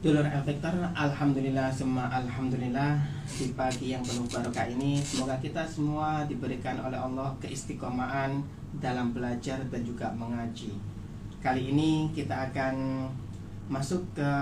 Dulur Vektor, alhamdulillah semua alhamdulillah di pagi yang penuh barokah ini semoga kita semua diberikan oleh Allah keistiqomahan dalam belajar dan juga mengaji. Kali ini kita akan masuk ke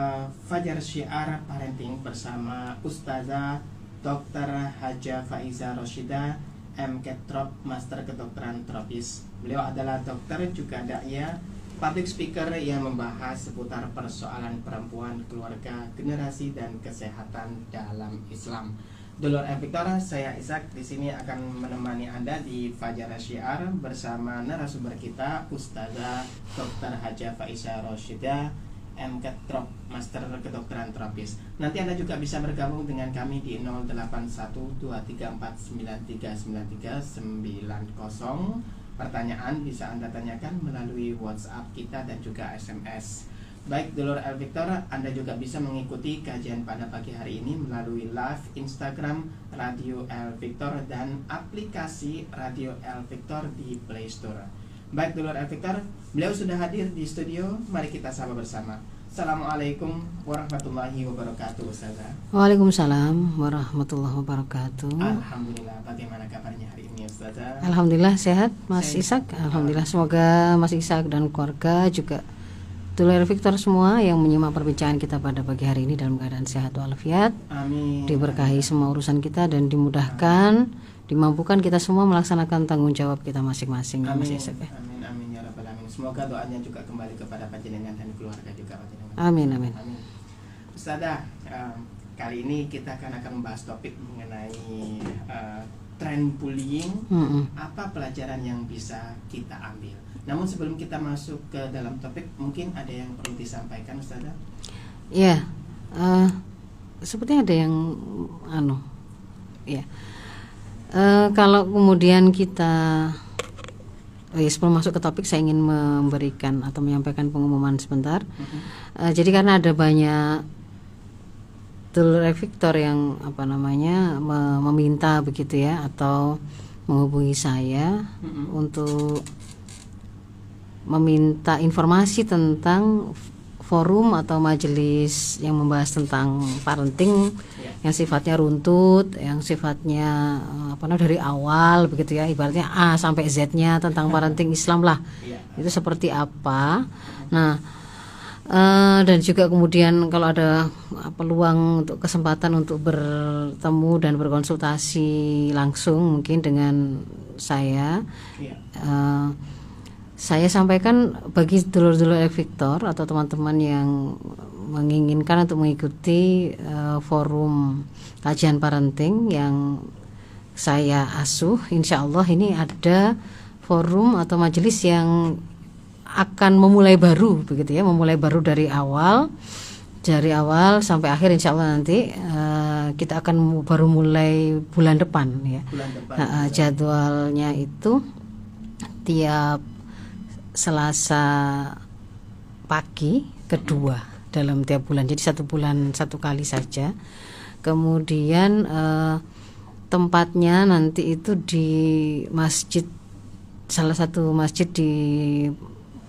Fajar Syiar Parenting bersama Ustazah Dr. Haja Faiza Roshida, MKetrop, Master Kedokteran Tropis. Beliau adalah dokter juga da'iyah, public speaker yang membahas seputar persoalan perempuan, keluarga, generasi, dan kesehatan dalam Islam. Dulur Vektor, saya Ishak di sini akan menemani Anda di Fajar Syiar bersama narasumber kita Ustazah Dr. Haja Faiza Roshida, MKetrop, Master Kedokteran Tropis. Nanti Anda juga bisa bergabung dengan kami di 081234939390. Pertanyaan bisa Anda tanyakan melalui WhatsApp kita dan juga SMS. Baik Dulur Vektor, Anda juga bisa mengikuti kajian pada pagi hari ini melalui live Instagram Radio Vektor dan aplikasi Radio Vektor di Play Store. Baik Dulur Vektor, beliau sudah hadir di studio. Mari kita sapa bersama. Assalamualaikum warahmatullahi wabarakatuh, Ustazah. Waalaikumsalam warahmatullahi wabarakatuh. Alhamdulillah, bagaimana kabarnya hari ini, Ustazah? Alhamdulillah sehat, Mas Ishak. Alhamdulillah, semoga Mas Ishak dan keluarga juga Dulur Vektor semua yang menyimak perbincangan kita pada pagi hari ini dalam keadaan sehat walafiat. Amin. Diberkahi semua urusan kita dan dimudahkan, dimampukan kita semua melaksanakan tanggung jawab kita masing-masing. Amin. Mas Ishak. Amin, amin ya rabbal alamin. Semoga doanya juga kembali kepada panjenengan dan keluarga juga panjenengan. Amin, amin. Amin. Ustazah, kali ini kita akan membahas topik mengenai tren bullying. Apa pelajaran yang bisa kita ambil? Namun sebelum kita masuk ke dalam topik, mungkin ada yang perlu disampaikan, Ustazah? Ya, sepertinya ada yang kalau kemudian kita sebelum masuk ke topik, saya ingin memberikan atau menyampaikan pengumuman sebentar. Jadi karena ada banyak Dulur Vektor yang meminta begitu ya, atau menghubungi saya untuk meminta informasi tentang forum atau majelis yang membahas tentang parenting yang sifatnya runtut, yang sifatnya dari awal begitu ya, ibaratnya A sampai Z-nya tentang parenting Islam lah. Itu seperti apa. Nah, dan juga kemudian kalau ada peluang untuk kesempatan untuk bertemu dan berkonsultasi langsung mungkin dengan saya, saya sampaikan bagi dulur-dulur Vektor atau teman-teman yang menginginkan untuk mengikuti forum kajian parenting yang saya asuh, insya Allah ini ada forum atau majelis yang akan memulai baru begitu ya, memulai baru dari awal sampai akhir, insya Allah nanti kita akan baru mulai bulan depan ya. Jadwalnya itu tiap Selasa pagi kedua dalam tiap bulan, jadi 1 bulan 1 kali saja. Kemudian tempatnya nanti itu di masjid, salah satu masjid di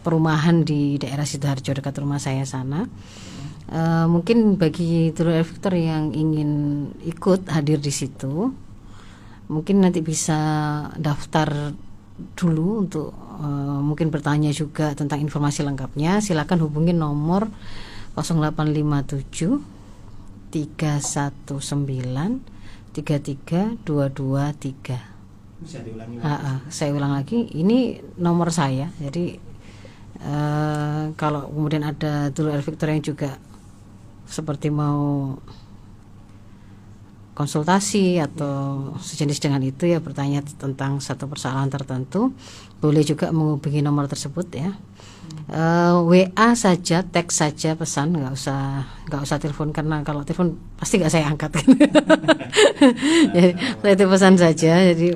perumahan di daerah Sidoarjo dekat rumah saya sana. Mungkin bagi Dulur Vektor yang ingin ikut hadir di situ, mungkin nanti bisa daftar dulu untuk mungkin bertanya juga tentang informasi lengkapnya. Silakan hubungi nomor 0857 319 33223. Bisa diulangi? Saya ulang lagi, ini nomor saya. Jadi kalau kemudian ada Dulur Vektor yang juga seperti mau konsultasi atau sejenis dengan itu ya, bertanya tentang satu persoalan tertentu, boleh juga menghubungi nomor tersebut ya. WA saja, teks saja pesan, nggak usah telepon, karena kalau telepon pasti nggak saya angkat. Jadi saya itu pesan saja. Jadi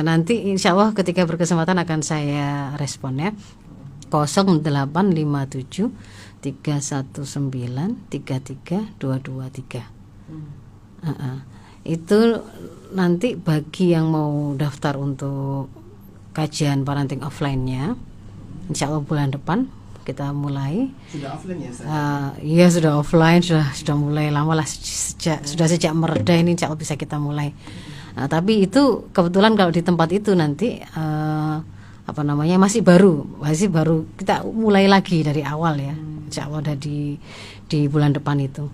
nanti insya Allah ketika berkesempatan akan saya respon ya. 0857 319 33223. Itu nanti bagi yang mau daftar untuk kajian parenting offline-nya, insya Allah bulan depan kita mulai. Sudah offline ya Ustaz? Iya, sudah offline, sudah mulai lama lah, sejak mereda ini insya Allah bisa kita mulai. Tapi itu kebetulan kalau di tempat itu nanti masih baru kita mulai lagi dari awal ya, insya Allah ada di bulan depan itu.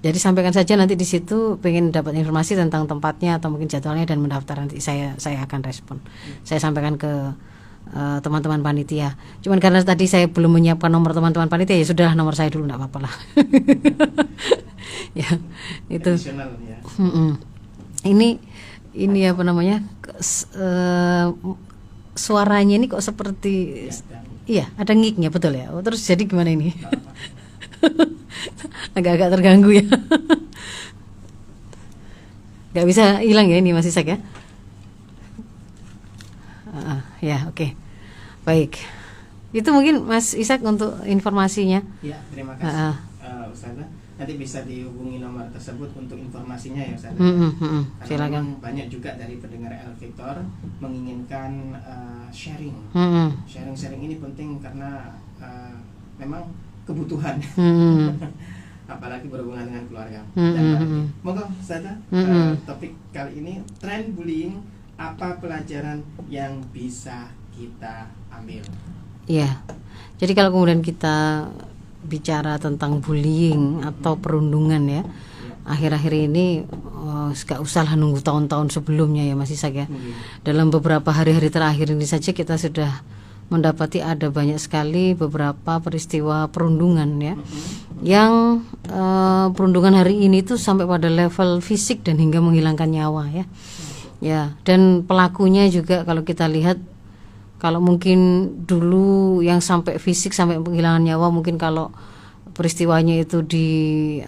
Jadi sampaikan saja nanti di situ pengen dapat informasi tentang tempatnya atau mungkin jadwalnya dan mendaftar, nanti saya akan respon. Saya sampaikan ke teman-teman panitia. Cuman karena tadi saya belum menyiapkan nomor teman-teman panitia, ya sudah, nomor saya dulu, enggak apa-apa lah. Ya, itu. Ya. Ini apa namanya? Suaranya ini kok seperti iya, ada ngiknya, betul ya. Terus jadi gimana ini? Agak-agak terganggu ya. Gak bisa hilang ya ini Mas Ishak ya. Ya oke. Baik. Itu mungkin Mas Ishak untuk informasinya. Ya, terima kasih Ustazah. Nanti bisa dihubungi nomor tersebut untuk informasinya ya Ustazah. Silakan. Banyak juga dari pendengar El Victor menginginkan sharing. Sharing ini penting karena memang kebutuhan. Apalagi berhubungan dengan keluarga. Monggo Ustazah, topik kali ini tren bullying, apa pelajaran yang bisa kita ambil? Iya. Jadi kalau kemudian kita bicara tentang bullying atau perundungan ya, akhir-akhir ini gak usahlah nunggu tahun-tahun sebelumnya ya Mas Ishak ya. Dalam beberapa hari-hari terakhir ini saja kita sudah mendapati ada banyak sekali beberapa peristiwa perundungan ya, yang perundungan hari ini tuh sampai pada level fisik dan hingga menghilangkan nyawa ya. Ya, dan pelakunya juga kalau kita lihat, kalau mungkin dulu yang sampai fisik sampai penghilangan nyawa mungkin kalau peristiwanya itu di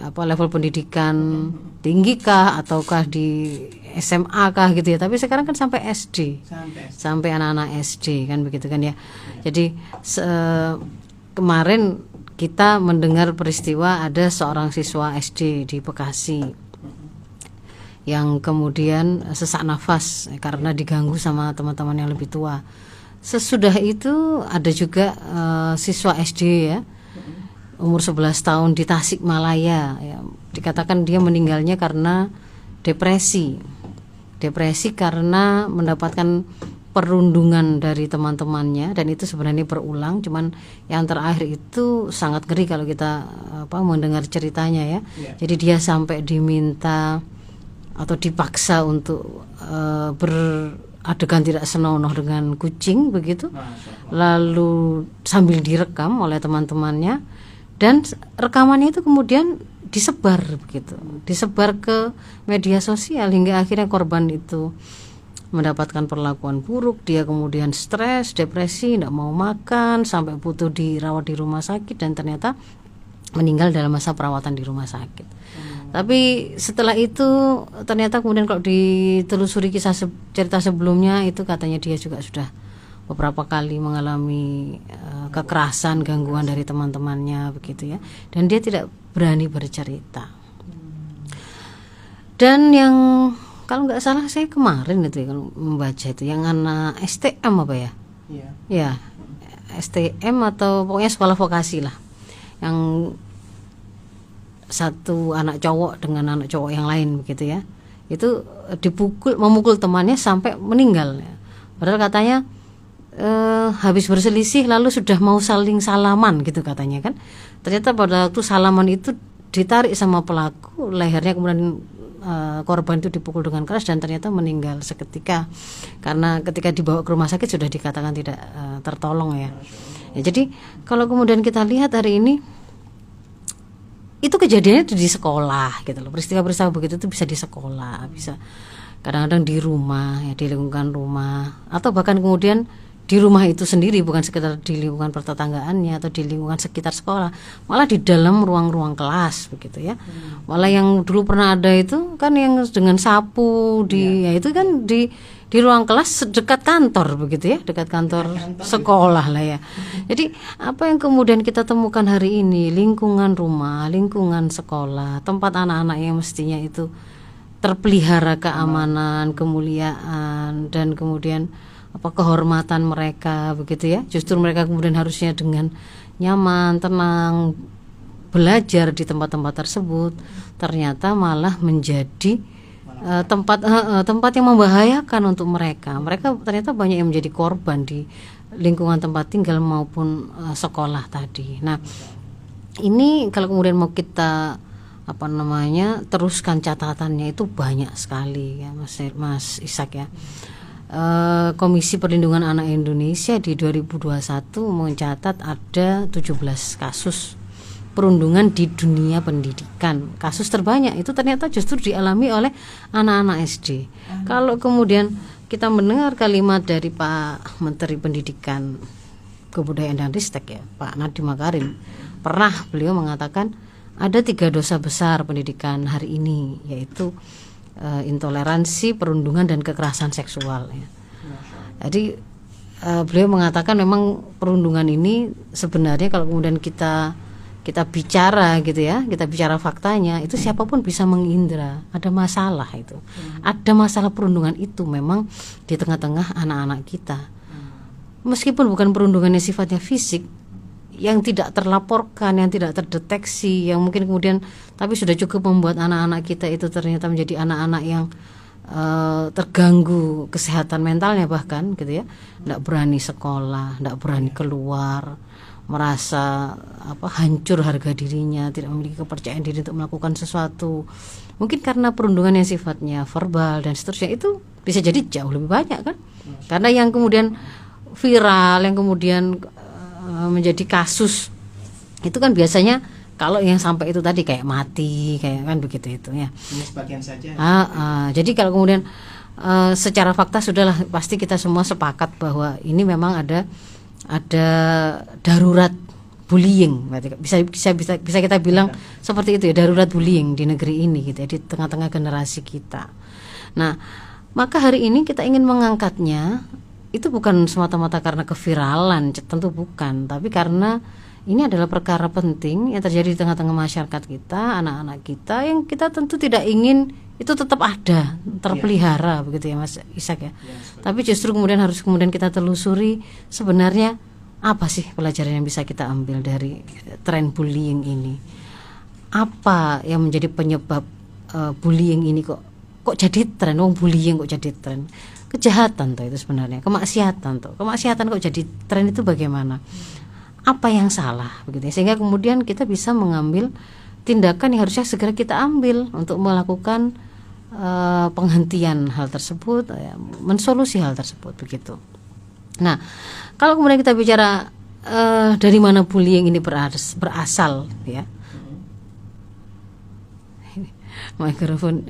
level pendidikan tinggi kah ataukah di SMA kah gitu ya, tapi sekarang kan sampai SD, sampai anak-anak SD kan begitu kan ya. Jadi kemarin kita mendengar peristiwa ada seorang siswa SD di Bekasi yang kemudian sesak nafas karena diganggu sama teman-teman yang lebih tua. Sesudah itu ada juga siswa SD ya, umur 11 tahun di Tasikmalaya ya, dikatakan dia meninggalnya karena depresi karena mendapatkan perundungan dari teman-temannya, dan itu sebenarnya berulang. Cuman yang terakhir itu sangat ngeri kalau kita mendengar ceritanya ya. Jadi dia sampai diminta atau dipaksa untuk beradegan tidak senonoh dengan kucing begitu, lalu sambil direkam oleh teman-temannya, dan rekamannya itu kemudian disebar ke media sosial hingga akhirnya korban itu mendapatkan perlakuan buruk. Dia kemudian stres, depresi, tidak mau makan, sampai butuh dirawat di rumah sakit dan ternyata meninggal dalam masa perawatan di rumah sakit. Tapi setelah itu ternyata kemudian kalau ditelusuri kisah cerita sebelumnya itu katanya dia juga sudah beberapa kali mengalami kekerasan, gangguan dari teman-temannya begitu ya, dan dia tidak berani bercerita. Dan yang kalau nggak salah saya kemarin itu ya, kalau membaca itu yang anak STM apa ya? Ya, STM atau pokoknya sekolah vokasi lah, yang satu anak cowok dengan anak cowok yang lain begitu ya, itu memukul temannya sampai meninggal ya. Padahal katanya habis berselisih lalu sudah mau saling salaman gitu katanya kan. Ternyata pada waktu salaman itu ditarik sama pelaku lehernya, kemudian korban itu dipukul dengan keras dan ternyata meninggal seketika karena ketika dibawa ke rumah sakit sudah dikatakan tidak tertolong ya. Jadi kalau kemudian kita lihat hari ini itu kejadiannya di sekolah gitu loh. Peristiwa-peristiwa begitu itu bisa di sekolah, bisa kadang-kadang di rumah ya, di lingkungan rumah, atau bahkan kemudian di rumah itu sendiri, bukan sekedar di lingkungan pertetanggaannya atau di lingkungan sekitar sekolah, malah di dalam ruang-ruang kelas begitu ya. Malah yang dulu pernah ada itu kan yang dengan sapu ya itu kan di ruang kelas dekat kantor begitu ya, dekat kantor sekolah lah ya. Jadi apa yang kemudian kita temukan hari ini, lingkungan rumah, lingkungan sekolah, tempat anak-anak yang mestinya itu terpelihara keamanan, kemuliaan, dan kemudian kehormatan mereka, begitu ya. Justru mereka kemudian harusnya dengan nyaman, tenang belajar di tempat-tempat tersebut, ternyata malah menjadi tempat yang membahayakan untuk mereka. Mereka ternyata banyak yang menjadi korban di lingkungan tempat tinggal maupun sekolah tadi. Nah, ini kalau kemudian mau kita teruskan catatannya itu banyak sekali ya Mas Ishak ya. Komisi Perlindungan Anak Indonesia di 2021 mencatat ada 17 kasus perundungan di dunia pendidikan. Kasus terbanyak itu ternyata justru dialami oleh anak-anak SD. Kalau kemudian kita mendengar kalimat dari Pak Menteri Pendidikan, Kebudayaan dan Ristek ya, Pak Nadiem Makarim, pernah beliau mengatakan ada 3 dosa besar pendidikan hari ini, yaitu intoleransi, perundungan, dan kekerasan seksual ya. Jadi beliau mengatakan memang perundungan ini sebenarnya kalau kemudian kita bicara gitu ya, kita bicara faktanya, itu siapapun bisa mengindra. Ada masalah itu, ada masalah perundungan itu memang di tengah-tengah anak-anak kita. Meskipun bukan perundungannya sifatnya fisik, yang tidak terlaporkan, yang tidak terdeteksi, yang mungkin kemudian tapi sudah cukup membuat anak-anak kita itu ternyata menjadi anak-anak yang terganggu kesehatan mentalnya bahkan gitu ya, tidak berani sekolah, tidak berani keluar, merasa hancur harga dirinya, tidak memiliki kepercayaan diri untuk melakukan sesuatu. Mungkin karena perundungan yang sifatnya verbal dan seterusnya itu bisa jadi jauh lebih banyak kan. Karena yang kemudian viral, yang kemudian menjadi kasus itu kan biasanya kalau yang sampai itu tadi kayak mati, kayak kan begitu itu ya. Ini sebagian saja. Jadi kalau kemudian secara fakta sudahlah pasti kita semua sepakat bahwa ini memang ada darurat bullying, bisa kita bilang seperti itu ya, darurat bullying di negeri ini gitu ya, di tengah-tengah generasi kita. Nah, maka hari ini kita ingin mengangkatnya itu bukan semata-mata karena keviralan, tentu bukan, tapi karena ini adalah perkara penting yang terjadi di tengah-tengah masyarakat kita, anak-anak kita, yang kita tentu tidak ingin itu tetap ada, terpelihara begitu ya Mas Ishak ya. Tapi justru kemudian harus kita telusuri sebenarnya apa sih pelajaran yang bisa kita ambil dari tren bullying ini. Apa yang menjadi penyebab bullying ini kok jadi tren? Bullying kok jadi tren? Kejahatan tuh itu sebenarnya, kemaksiatan kok jadi tren itu bagaimana? Apa yang salah begitu ya? Sehingga kemudian kita bisa mengambil tindakan yang harusnya segera kita ambil untuk melakukan penghentian hal tersebut, mensolusi hal tersebut begitu. Nah, kalau kemudian kita bicara dari mana bullying ini berasal ya. Mikrofon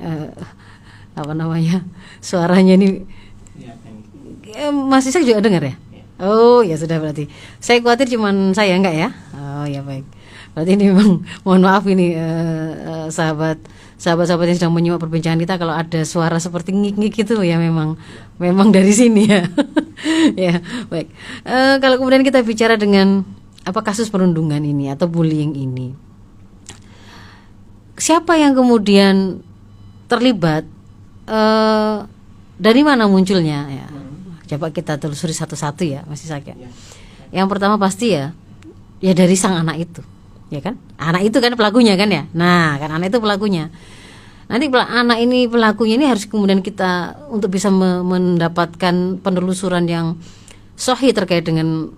suaranya ini Mas Ishak juga dengar ya? Oh ya sudah, berarti saya khawatir cuman saya enggak ya. Oh ya baik, berarti ini memang mohon maaf ini sahabat-sahabat yang sedang menyimak perbincangan kita kalau ada suara seperti ngik-ngik itu ya memang dari sini ya. Ya baik, kalau kemudian kita bicara dengan kasus perundungan ini atau bullying ini, siapa yang kemudian terlibat, dari mana munculnya ya? Coba kita telusuri satu-satu ya Mas Ishak ya. Yang pertama pasti ya dari sang anak itu, ya kan? Anak itu kan pelakunya kan ya. Nah, kan anak itu pelakunya. Nanti anak ini pelakunya ini harus kemudian kita untuk bisa mendapatkan penelusuran yang sahih terkait dengan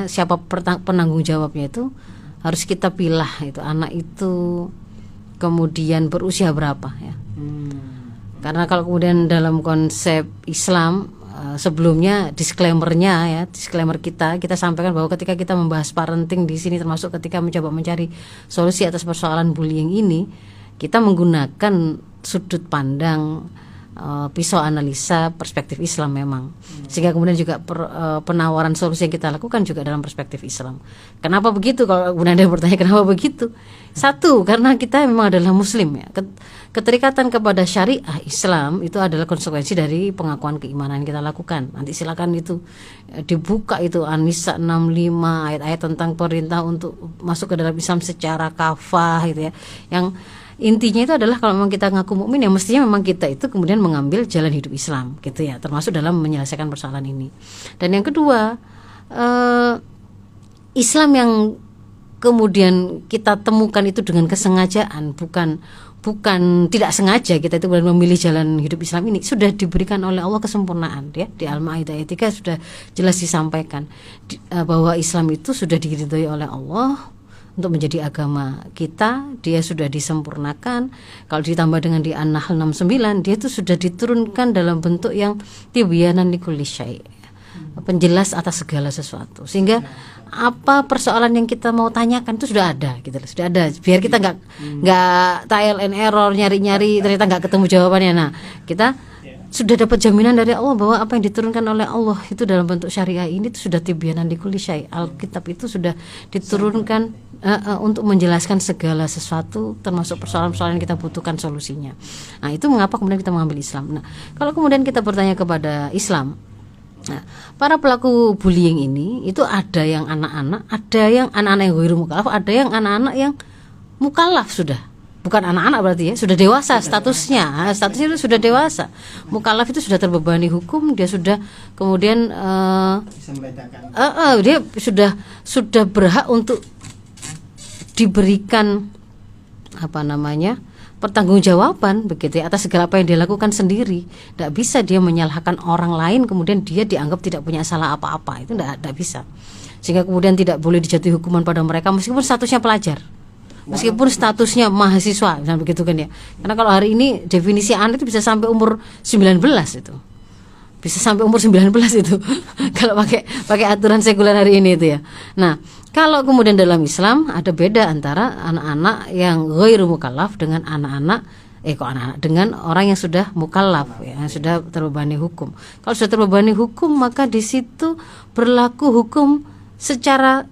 siapa penanggung jawabnya, itu harus kita pilah itu anak itu kemudian berusia berapa ya. Karena kalau kemudian dalam konsep Islam sebelumnya disclaimer kita sampaikan bahwa ketika kita membahas parenting di sini, termasuk ketika mencoba mencari solusi atas persoalan bullying ini, kita menggunakan sudut pandang pisau analisa perspektif Islam memang, sehingga kemudian juga penawaran solusi yang kita lakukan juga dalam perspektif Islam. Kenapa begitu? Kalau kemudian ada yang bertanya kenapa begitu, satu, karena kita memang adalah Muslim ya. Keterikatan kepada syariah Islam itu adalah konsekuensi dari pengakuan keimanan yang kita lakukan. Nanti silakan itu dibuka itu An-Nisa 65, ayat-ayat tentang perintah untuk masuk ke dalam Islam secara kafah gitu ya, intinya itu adalah kalau memang kita ngaku mukmin ya mestinya memang kita itu kemudian mengambil jalan hidup Islam gitu ya, termasuk dalam menyelesaikan persoalan ini. Dan yang kedua, Islam yang kemudian kita temukan itu dengan kesengajaan, bukan tidak sengaja kita itu memilih jalan hidup Islam ini, sudah diberikan oleh Allah kesempurnaan ya. Di Al-Maidah ayat 3 sudah jelas disampaikan bahwa Islam itu sudah diridhoi oleh Allah untuk menjadi agama kita, dia sudah disempurnakan. Kalau ditambah dengan di An-Nahl 69, dia itu sudah diturunkan dalam bentuk yang tibyanan likulli syai', penjelas atas segala sesuatu, sehingga apa persoalan yang kita mau tanyakan itu sudah ada gitu, sudah ada, biar kita nggak trial and error, nyari ternyata nggak ketemu jawabannya. Nah, kita sudah dapat jaminan dari Allah bahwa apa yang diturunkan oleh Allah itu dalam bentuk syariah ini itu sudah tibyanan likulli syai'. Alkitab itu sudah diturunkan untuk menjelaskan segala sesuatu, termasuk persoalan-persoalan yang kita butuhkan solusinya. Nah, itu mengapa kemudian kita mengambil Islam. Nah, kalau kemudian kita bertanya kepada Islam, nah, para pelaku bullying ini itu ada yang anak-anak, ada yang anak-anak yang ghairu mukallaf, ada yang anak-anak yang mukallaf sudah. Bukan anak-anak berarti ya, sudah dewasa statusnya itu sudah dewasa. Mukallaf itu sudah terbebani hukum, dia sudah kemudian dia sudah berhak untuk diberikan pertanggungjawaban begitu ya, atas segala apa yang dia lakukan sendiri. Tidak bisa dia menyalahkan orang lain kemudian dia dianggap tidak punya salah apa-apa, itu tidak bisa. Sehingga kemudian tidak boleh dijatuhi hukuman pada mereka meskipun statusnya pelajar, meskipun statusnya mahasiswa, misalnya begitu kan ya. Karena kalau hari ini definisi anak itu bisa sampai umur 19 itu. Bisa sampai umur 19 itu kalau pakai aturan sekuler hari ini itu ya. Nah, kalau kemudian dalam Islam ada beda antara anak-anak yang ghairu mukallaf dengan dengan orang yang sudah mukallaf ya, yang sudah terbebani hukum. Kalau sudah terbebani hukum maka di situ berlaku hukum secara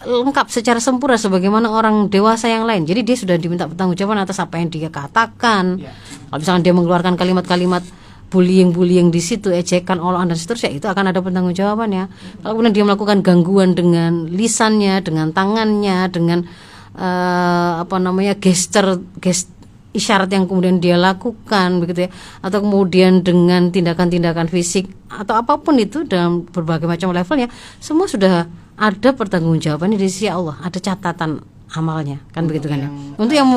lengkap, secara sempurna sebagaimana orang dewasa yang lain. Jadi dia sudah diminta pertanggungjawaban atas apa yang dia katakan. Kalau misalnya dia mengeluarkan kalimat-kalimat bullying di situ, ejekan, olokan dan seterusnya, itu akan ada pertanggungjawabannya. Kalau kemudian dia melakukan gangguan dengan lisannya, dengan tangannya, dengan gesture isyarat yang kemudian dia lakukan begitu ya, atau kemudian dengan tindakan-tindakan fisik atau apapun itu dalam berbagai macam levelnya, semua sudah ada pertanggungjawabannya di sisi Allah, ada catatan amalnya kan begitu kan ya. Untuk yang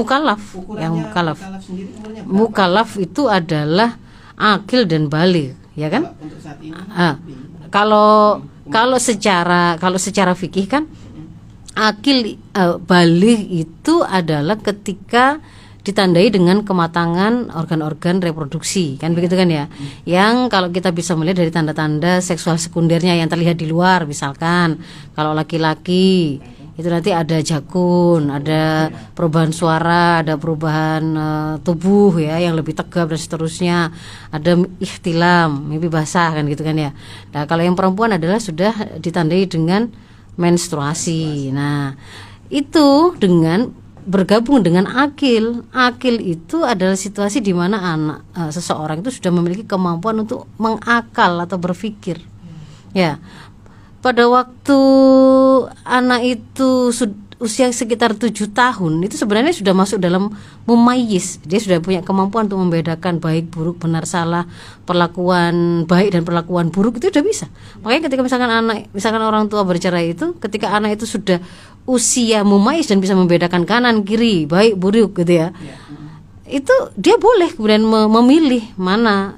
mukallaf itu adalah akil dan baligh ya kan. Untuk saat ini, kalau secara fikih kan akil baligh itu adalah ketika ditandai dengan kematangan organ-organ reproduksi kan begitu kan ya. Yang kalau kita bisa melihat dari tanda-tanda seksual sekundernya yang terlihat di luar, misalkan kalau laki-laki itu nanti ada jakun, ada perubahan suara, ada perubahan tubuh ya yang lebih tegap dan seterusnya, ada ihtilam, mimpi basah kan gitu kan ya. Nah, kalau yang perempuan adalah sudah ditandai dengan menstruasi. Nah, itu dengan bergabung dengan akil. Akil itu adalah situasi di mana anak seseorang itu sudah memiliki kemampuan untuk mengakal atau berpikir. Ya. Pada waktu anak itu usia sekitar 7 tahun itu sebenarnya sudah masuk dalam mumayyiz. Dia sudah punya kemampuan untuk membedakan baik, buruk, benar, salah, perlakuan baik dan perlakuan buruk itu sudah bisa. Makanya ketika misalkan orang tua bercerai itu, ketika anak itu sudah usia mumayyiz dan bisa membedakan kanan, kiri, baik, buruk gitu ya. Itu dia boleh kemudian memilih mana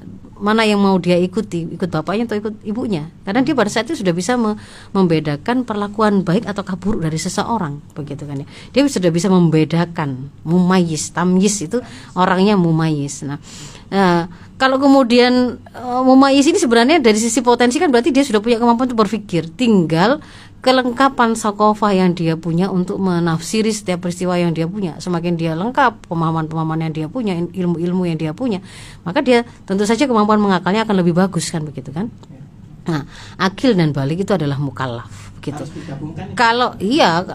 yang mau dia ikuti, ikut bapaknya atau ikut ibunya, karena dia pada saat itu sudah bisa membedakan perlakuan baik atau buruk dari seseorang begitu kan ya. Dia sudah bisa membedakan, mumayyiz, tamyiz itu orangnya mumayyiz. Nah, kalau kemudian mumayyiz ini sebenarnya dari sisi potensi kan berarti dia sudah punya kemampuan untuk berpikir, tinggal kelengkapan sakofah yang dia punya untuk menafsiri setiap peristiwa yang dia punya. Semakin dia lengkap pemahaman-pemahaman yang dia punya, ilmu-ilmu yang dia punya, maka dia tentu saja kemampuan mengakalnya akan lebih bagus kan begitu kan. Nah, akil dan baligh itu adalah mukallaf gitu. Kalau iya,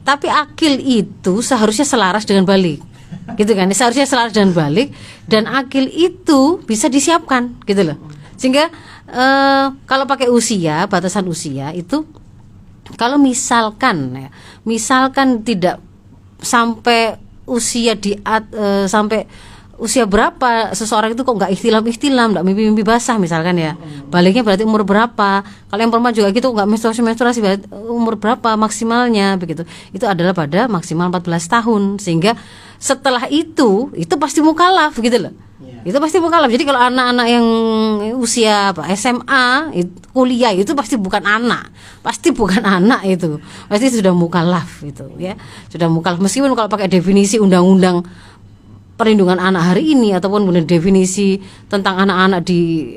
tapi akil itu seharusnya selaras dengan baligh gitu kan. Seharusnya selaras dengan baligh, dan akil itu bisa disiapkan gitu loh. Sehingga kalau pakai usia, batasan usia itu, kalau misalkan tidak sampai usia sampai usia berapa seseorang itu kok nggak ihtilam, nggak mimpi basah misalkan ya. Baliknya berarti umur berapa. Kalau yang perempuan juga gitu, nggak menstruasi berarti umur berapa maksimalnya begitu. Itu adalah pada maksimal 14 tahun. Sehingga setelah itu pasti mukallaf gitu loh. Itu pasti mukallaf. Jadi kalau anak-anak yang usia SMA, kuliah itu pasti bukan anak. Pasti bukan anak itu. Pasti sudah mukallaf itu ya. Sudah mukallaf meskipun kalau pakai definisi undang-undang perlindungan anak hari ini ataupun definisi tentang anak-anak di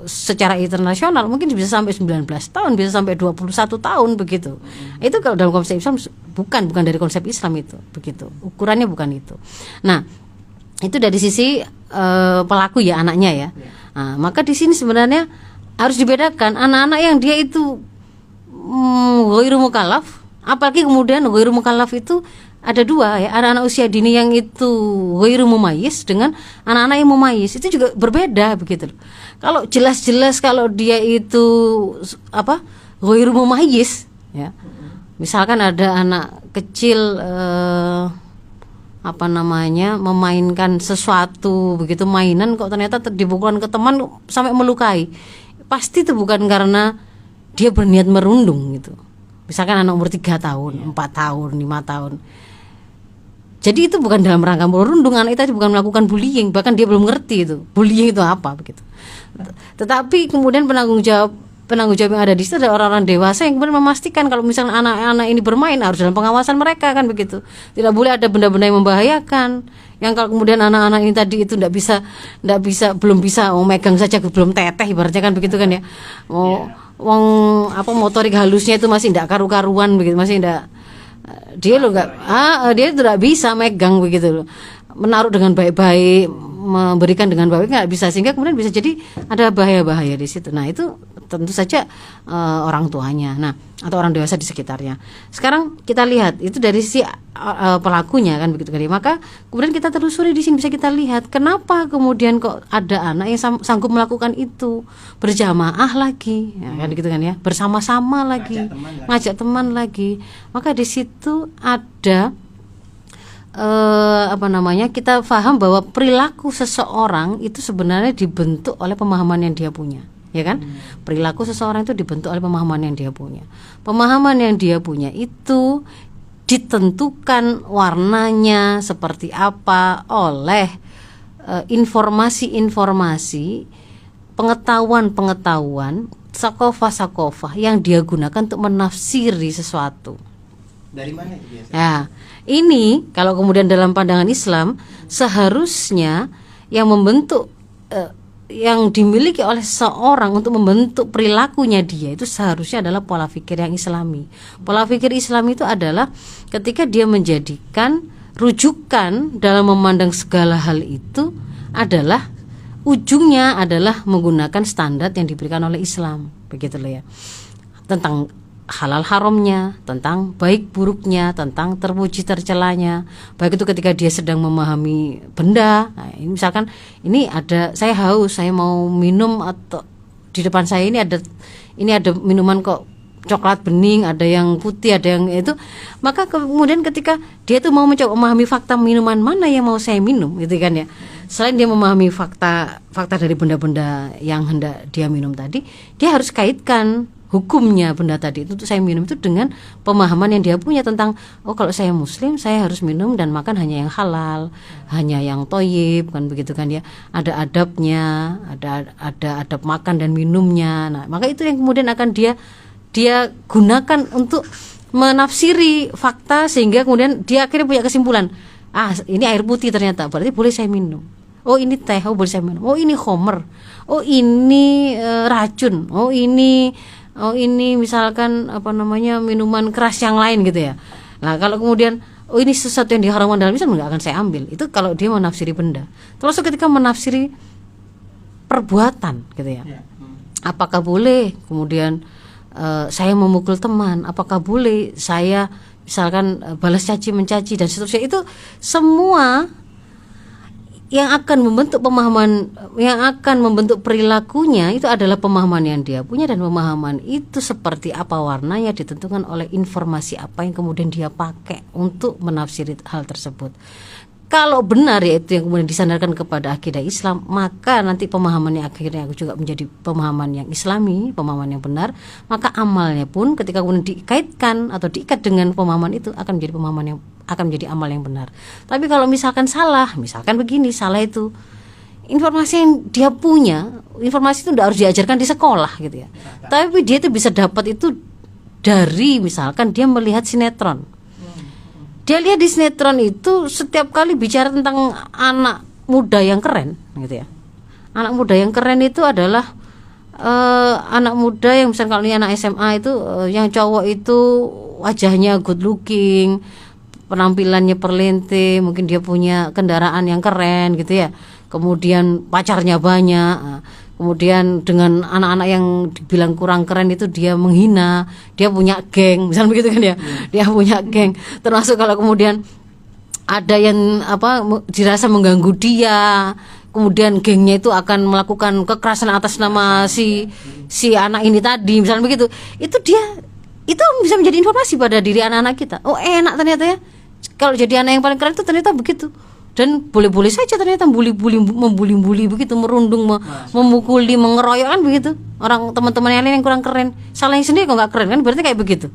secara internasional mungkin bisa sampai 19 tahun, bisa sampai 21 tahun begitu. Itu kalau dalam konsep Islam bukan dari konsep Islam itu begitu. Ukurannya bukan itu. Nah, itu dari sisi pelaku ya anaknya ya. Nah, maka di sini sebenarnya harus dibedakan anak-anak yang dia itu ghairu mukallaf, apalagi kemudian ghairu mukallaf itu ada dua ya, anak-anak usia dini yang itu ghairu mumayyiz dengan anak-anak yang mumayyiz itu juga berbeda begitu loh. Kalau jelas-jelas kalau dia itu ghairu mumayyiz ya. Misalkan ada anak kecil memainkan sesuatu begitu mainan kok ternyata dipukulkan ke teman sampai melukai. Pasti itu bukan karena dia berniat merundung gitu. Misalkan anak umur 3 tahun, 4 tahun, 5 tahun. Jadi itu bukan dalam rangka merundung, anak itu bukan melakukan bullying, bahkan dia belum ngerti itu bullying itu apa begitu. Tetapi kemudian penanggung jawab yang ada di situ adalah orang-orang dewasa yang kemudian memastikan kalau misalnya anak-anak ini bermain harus dalam pengawasan mereka kan begitu. Tidak boleh ada benda-benda yang membahayakan. Yang kalau kemudian anak-anak ini tadi itu belum bisa megang saja belum teteh ibaratnya kan begitu kan ya. Motorik halusnya itu masih tidak karu-karuan begitu, masih tidak dia tidak bisa megang begitu loh, menaruh dengan baik-baik, memberikan dengan baik nggak bisa, sehingga kemudian bisa jadi ada bahaya-bahaya di situ. Nah itu tentu saja orang tuanya, atau orang dewasa di sekitarnya. Sekarang kita lihat itu dari sisi pelakunya kan begitu kan. Maka kemudian kita telusuri di sini bisa kita lihat kenapa kemudian kok ada anak yang sanggup melakukan itu berjamaah lagi, ya, kan gitu kan ya, bersama-sama lagi, ngajak teman lagi. Maka di situ ada kita paham bahwa perilaku seseorang itu sebenarnya dibentuk oleh pemahaman yang dia punya. Ya kan? Perilaku seseorang itu dibentuk oleh pemahaman yang dia punya. Pemahaman yang dia punya itu ditentukan warnanya seperti apa oleh informasi-informasi, pengetahuan-pengetahuan, sakofah-sakofah yang dia gunakan untuk menafsiri sesuatu. Dari mana itu biasa? Ya, ini kalau kemudian dalam pandangan Islam seharusnya yang membentuk yang dimiliki oleh seseorang untuk membentuk perilakunya dia itu seharusnya adalah pola pikir yang Islami. Pola pikir Islam itu adalah ketika dia menjadikan rujukan dalam memandang segala hal itu adalah ujungnya adalah menggunakan standar yang diberikan oleh Islam, begitu loh ya. Tentang halal haramnya, tentang baik buruknya, tentang terpuji tercelanya. Baik itu ketika dia sedang memahami benda. Nah, ini misalkan ini ada, saya haus, saya mau minum, atau di depan saya ini ada minuman kok coklat bening, ada yang putih, ada yang itu. Maka kemudian ketika dia tuh mau mencoba memahami fakta minuman mana yang mau saya minum, gitu kan ya. Selain dia memahami fakta dari benda-benda yang hendak dia minum tadi, dia harus kaitkan hukumnya benda tadi itu untuk saya minum itu dengan pemahaman yang dia punya tentang kalau saya muslim saya harus minum dan makan hanya yang halal, hanya yang thayyib kan begitu kan ya, ada adabnya, ada adab makan dan minumnya. Nah, maka itu yang kemudian akan dia gunakan untuk menafsiri fakta sehingga kemudian dia akhirnya punya kesimpulan, ini air putih ternyata berarti boleh saya minum. Oh ini teh, boleh saya minum. Oh ini khamr. Oh ini racun. Oh ini misalkan minuman keras yang lain gitu ya. Nah kalau kemudian ini sesuatu yang diharamkan dalam Islam nggak akan saya ambil. Itu kalau dia menafsiri benda. Terus ketika menafsiri perbuatan gitu ya. Apakah boleh kemudian saya memukul teman? Apakah boleh saya misalkan balas caci mencaci dan seterusnya? Itu semua yang akan membentuk perilakunya itu adalah pemahaman yang dia punya, dan pemahaman itu seperti apa warnanya ditentukan oleh informasi apa yang kemudian dia pakai untuk menafsiri hal tersebut. Kalau benar yaitu yang kemudian disandarkan kepada akidah Islam, maka nanti pemahamannya akhirnya juga menjadi pemahaman yang Islami, pemahaman yang benar. Maka amalnya pun ketika kemudian dikaitkan atau diikat dengan pemahaman itu akan menjadi pemahaman yang akan menjadi amal yang benar. Tapi kalau misalkan salah, misalkan begini, salah itu informasi yang dia punya, informasi itu tidak harus diajarkan di sekolah gitu ya. Tapi dia itu bisa dapat itu dari misalkan dia melihat sinetron. Dia lihat di sinetron itu setiap kali bicara tentang anak muda yang keren gitu ya. Anak muda yang keren itu adalah anak muda yang misalnya kalau ini anak SMA itu yang cowok itu wajahnya good looking, penampilannya perlente, mungkin dia punya kendaraan yang keren gitu ya. Kemudian pacarnya banyak. Kemudian dengan anak-anak yang dibilang kurang keren itu dia menghina, dia punya geng, misalnya begitu kan ya. Dia punya geng. Termasuk kalau kemudian ada yang dirasa mengganggu dia, kemudian gengnya itu akan melakukan kekerasan atas nama si anak ini tadi, misalnya begitu. Itu bisa menjadi informasi pada diri anak-anak kita. Oh, enak ternyata ya. Kalau jadi anak yang paling keren itu ternyata begitu. Dan boleh-boleh saja ternyata membuli begitu, merundung, memukuli, mengeroyok kan begitu. Orang teman-teman yang lain yang kurang keren, salahnya sendiri kok nggak keren kan, berarti kayak begitu.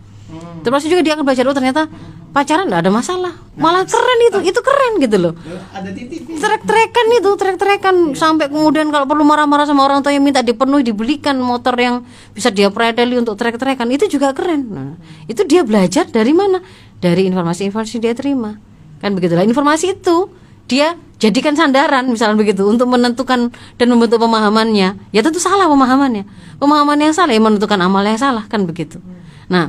Terus juga dia akan belajar ternyata pacaran nggak ada masalah, malah keren itu keren gitu loh. Ada titik. Trek-trekan sampai kemudian kalau perlu marah-marah sama orang tua yang minta dipenuhi, dibelikan motor yang bisa dia predeli untuk trek-trekan, itu juga keren. Nah, itu dia belajar dari mana? Dari informasi-informasi dia terima. Kan begitulah, informasi itu dia jadikan sandaran misalnya begitu untuk menentukan dan membentuk pemahamannya. Ya tentu salah pemahamannya. Pemahaman yang salah yang menentukan amal yang salah kan begitu. Nah,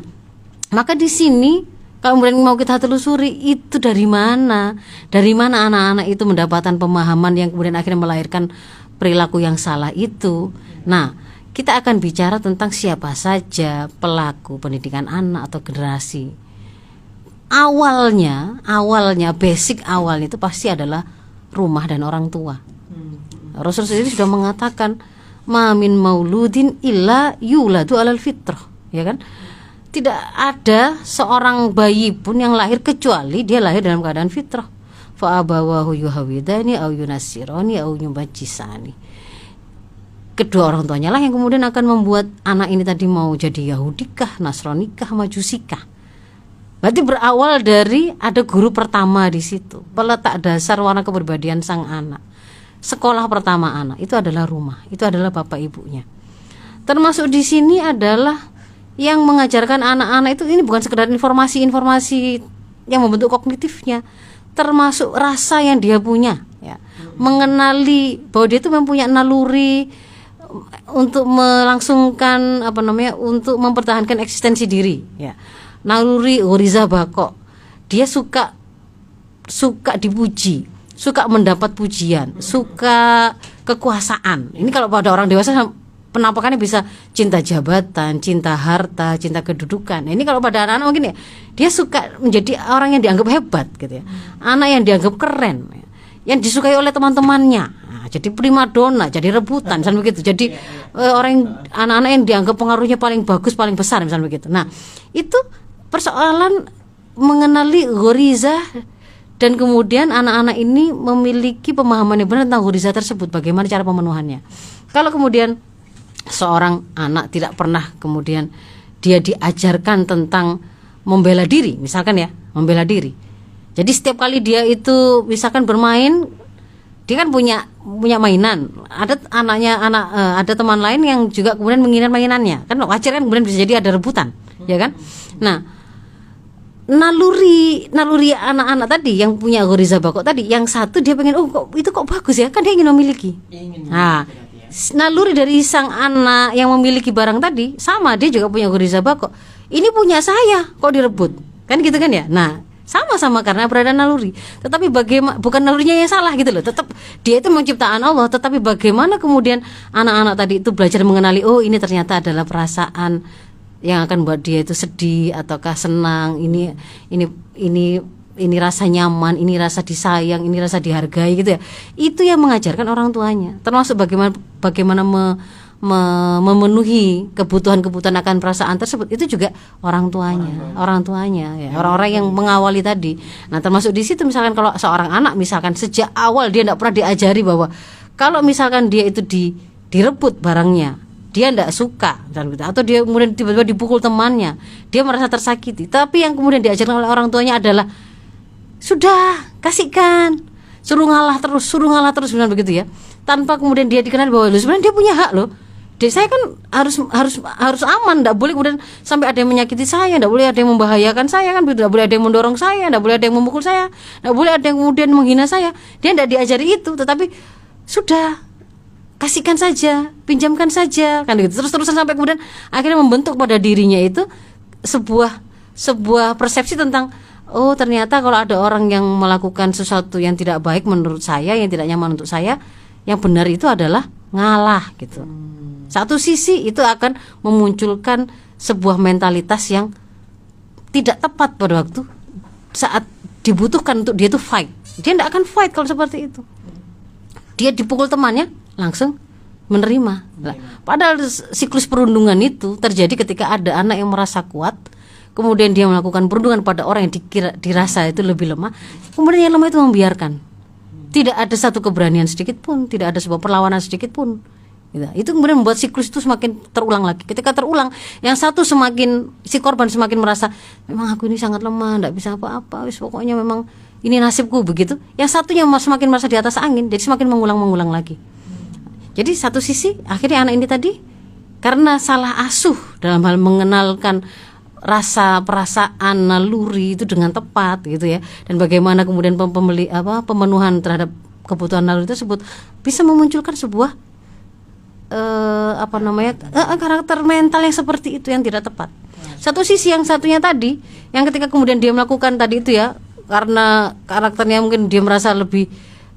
maka di sini kalau kemudian mau kita telusuri itu dari mana? Dari mana anak-anak itu mendapatkan pemahaman yang kemudian akhirnya melahirkan perilaku yang salah itu. Nah, kita akan bicara tentang siapa saja pelaku pendidikan anak atau generasi. Awalnya basic awalnya itu pasti adalah rumah dan orang tua. Rasulullah sendiri sudah mengatakan ma min mauludin illa yuladu alal fitrah, ya kan? Tidak ada seorang bayi pun yang lahir kecuali dia lahir dalam keadaan fitrah. Fa abawahu yuhawidani au yunasirani au yumajjisani. Kedua orang tuanya lah yang kemudian akan membuat anak ini tadi mau jadi Yahudikah, Nasranikah, Majusikah. Berarti berawal dari ada guru pertama di situ, peletak dasar warna kepribadian sang anak. Sekolah pertama anak itu adalah rumah, itu adalah bapak ibunya. Termasuk di sini adalah yang mengajarkan anak-anak itu ini bukan sekedar informasi-informasi yang membentuk kognitifnya, termasuk rasa yang dia punya, ya. Mengenali bahwa dia itu mempunyai naluri untuk melangsungkan untuk mempertahankan eksistensi diri, ya. Naluri ghoriza bako, dia suka dipuji, suka mendapat pujian, suka kekuasaan. Ini kalau pada orang dewasa penampakannya bisa cinta jabatan, cinta harta, cinta kedudukan. Nah, ini kalau pada anak-anak mungkin ya dia suka menjadi orang yang dianggap hebat gitu ya, anak yang dianggap keren, yang disukai oleh teman-temannya. Nah, jadi primadona, jadi rebutan, misalnya begitu. Jadi anak-anak yang dianggap pengaruhnya paling bagus, paling besar, misalnya begitu. Nah, itu persoalan mengenali ghoriza, dan kemudian anak-anak ini memiliki pemahaman yang benar tentang ghoriza tersebut, bagaimana cara pemenuhannya. Kalau kemudian seorang anak tidak pernah kemudian dia diajarkan tentang membela diri, misalkan ya, membela diri. Jadi setiap kali dia itu misalkan bermain, dia kan punya mainan. Ada ada teman lain yang juga kemudian menginginkan mainannya. Kan wajar kan kemudian bisa jadi ada rebutan, ya kan? Nah, naluri anak-anak tadi yang punya ghoriza bako tadi, yang satu dia pengen itu kok bagus ya, kan dia ingin memiliki. Nah, naluri dari sang anak yang memiliki barang tadi sama, dia juga punya ghoriza bako. Ini punya saya kok direbut, kan gitu kan ya. Nah, sama-sama karena berada naluri. Tetapi bagaimana, bukan nalurinya yang salah gitu loh. Tetap dia itu menciptaan Allah, tetapi bagaimana kemudian anak-anak tadi itu belajar mengenali, oh ini ternyata adalah perasaan yang akan buat dia itu sedih ataukah senang, ini ini rasa nyaman, ini rasa disayang, ini rasa dihargai gitu ya. Itu yang mengajarkan orang tuanya. Termasuk bagaimana memenuhi kebutuhan-kebutuhan akan perasaan tersebut, itu juga orang tuanya ya, orang-orang yang mengawali tadi. Nah, termasuk di situ misalkan kalau seorang anak misalkan sejak awal dia tidak pernah diajari bahwa kalau misalkan dia itu direbut barangnya, dia tidak suka dan gitu, atau dia kemudian tiba-tiba dipukul temannya, dia merasa tersakiti. Tapi yang kemudian diajarkan oleh orang tuanya adalah sudah, kasihkan, suruh ngalah terus benar begitu ya. Tanpa kemudian dia dikenal bahwa sebenarnya dia punya hak loh. Saya kan harus aman, tidak boleh kemudian sampai ada yang menyakiti saya, tidak boleh ada yang membahayakan saya kan, tidak boleh ada yang mendorong saya, tidak boleh ada yang memukul saya, tidak boleh ada yang kemudian menghina saya. Dia tidak diajari itu, tetapi sudah, kasihkan saja, pinjamkan saja kan gitu, terus-terusan sampai kemudian akhirnya membentuk pada dirinya itu sebuah persepsi tentang oh ternyata kalau ada orang yang melakukan sesuatu yang tidak baik menurut saya, yang tidak nyaman untuk saya, yang benar itu adalah ngalah gitu. Satu sisi itu akan memunculkan sebuah mentalitas yang tidak tepat pada waktu saat dibutuhkan untuk dia itu fight. Dia tidak akan fight kalau seperti itu. Dia dipukul temannya langsung menerima. Padahal siklus perundungan itu terjadi ketika ada anak yang merasa kuat, kemudian dia melakukan perundungan pada orang yang dirasa itu lebih lemah, kemudian yang lemah itu membiarkan. Tidak ada satu keberanian sedikit pun, tidak ada sebuah perlawanan sedikit pun. Itu kemudian membuat siklus itu semakin terulang lagi. Ketika terulang, yang satu si korban semakin merasa memang aku ini sangat lemah, tidak bisa apa-apa, pokoknya memang ini nasibku begitu. Yang satunya semakin merasa di atas angin, jadi semakin mengulang lagi. Jadi satu sisi akhirnya anak ini tadi karena salah asuh dalam hal mengenalkan rasa perasaan naluri itu dengan tepat gitu ya, dan bagaimana kemudian pemenuhan terhadap kebutuhan naluri tersebut bisa memunculkan sebuah karakter mental yang seperti itu yang tidak tepat. Satu sisi yang satunya tadi, yang ketika kemudian dia melakukan tadi itu ya, karena karakternya mungkin dia merasa lebih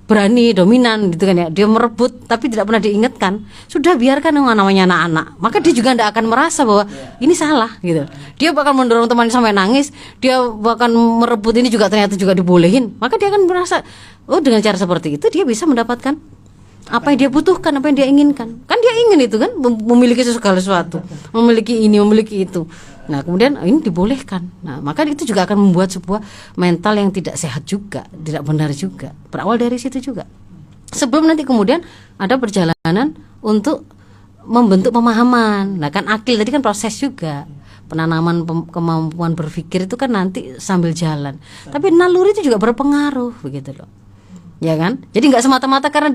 berani, dominan gitu kan ya, dia merebut tapi tidak pernah diingatkan, sudah biarkan yang namanya anak-anak, maka dia juga tidak akan merasa bahwa ini salah gitu. Dia bahkan mendorong temannya sampai nangis, dia bahkan merebut ini juga ternyata juga dibolehin, maka dia akan merasa oh dengan cara seperti itu dia bisa mendapatkan apa yang dia butuhkan, apa yang dia inginkan. Kan dia ingin itu kan, memiliki segala sesuatu, memiliki ini, memiliki itu. Nah kemudian ini dibolehkan. Nah maka itu juga akan membuat sebuah mental yang tidak sehat juga, tidak benar juga. Berawal dari situ juga. Sebelum nanti kemudian ada perjalanan untuk membentuk pemahaman. Nah kan akil tadi kan proses juga. Penanaman kemampuan berpikir itu kan nanti sambil jalan. Tapi naluri itu juga berpengaruh begitu loh. Ya kan? Jadi nggak semata-mata karena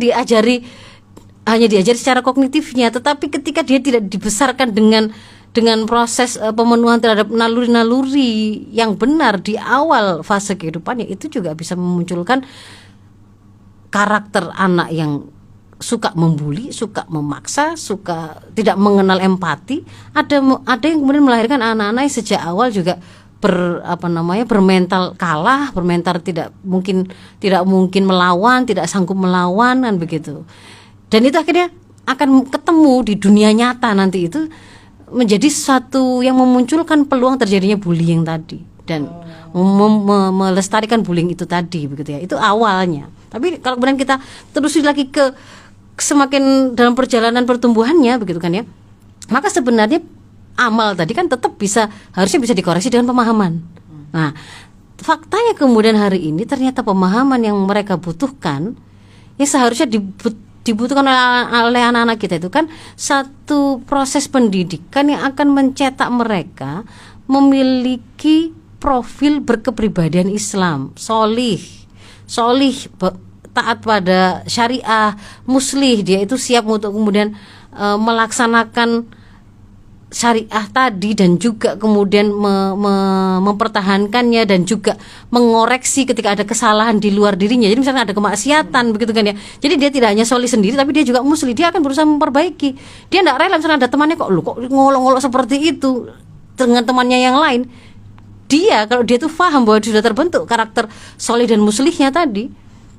hanya diajari secara kognitifnya, tetapi ketika dia tidak dibesarkan dengan proses pemenuhan terhadap naluri-naluri yang benar di awal fase kehidupannya, itu juga bisa memunculkan karakter anak yang suka membuli, suka memaksa, suka tidak mengenal empati. Ada yang kemudian melahirkan anak-anak yang sejak awal juga bermental kalah, bermental tidak mungkin melawan, tidak sanggup melawan kan begitu. Dan itu akhirnya akan ketemu di dunia nyata nanti itu menjadi sesuatu yang memunculkan peluang terjadinya bullying tadi dan melestarikan bullying itu tadi begitu ya. Itu awalnya. Tapi kalau kemudian kita telusuri lagi ke semakin dalam perjalanan pertumbuhannya begitu kan ya. Maka sebenarnya amal tadi kan tetap harusnya bisa dikoreksi dengan pemahaman. Nah, faktanya kemudian hari ini ternyata pemahaman yang mereka butuhkan yang seharusnya dibutuhkan oleh anak-anak kita itu kan satu proses pendidikan yang akan mencetak mereka memiliki profil berkepribadian Islam, solih, taat pada syariah, muslih, dia itu siap untuk kemudian melaksanakan syariah tadi dan juga kemudian mempertahankannya dan juga mengoreksi ketika ada kesalahan di luar dirinya. Jadi misalnya ada kemaksiatan begitu kan ya. Jadi dia tidak hanya solih sendiri tapi dia juga muslim. Dia akan berusaha memperbaiki. Dia tidak rela misalnya ada temannya kok ngolok-ngolok seperti itu dengan temannya yang lain. Dia kalau dia tuh paham bahwa dia sudah terbentuk karakter solih dan muslihnya tadi,